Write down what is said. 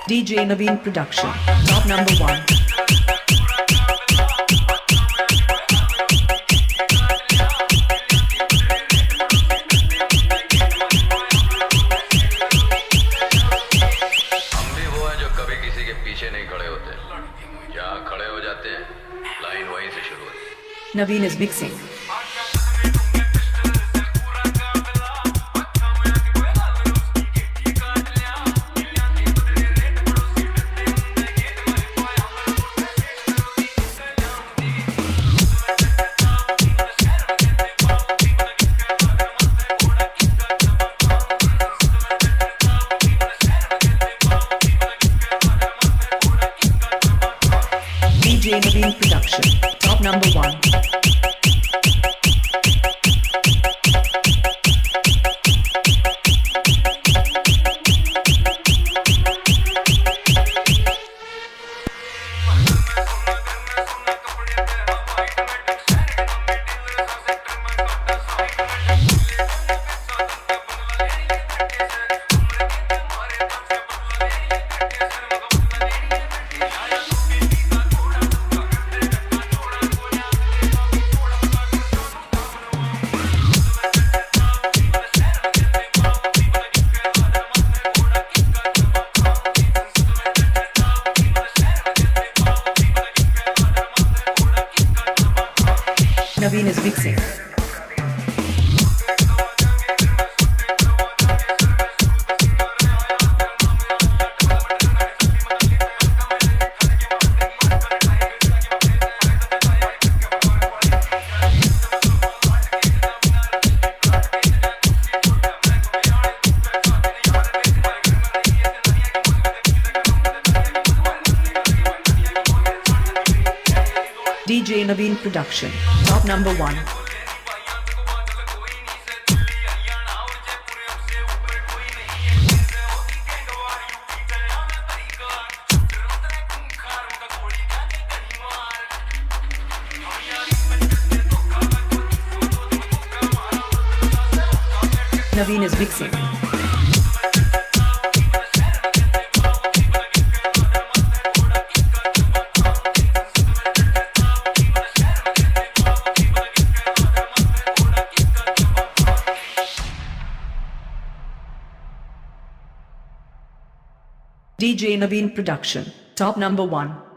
DJ Naveen Production, top number 1. हम भी वो हैं जो कभी किसी के पीछे नहीं खड़े होते, जहाँ खड़े हो जाते हैं लाइन वहीं से शुरू होती है। Naveen is mixing. DJ Naveen Production, top number 1. Naveen is mixing. DJ Naveen Production, top number 1. Naveen is mixing. DJ Naveen Production, top number 1.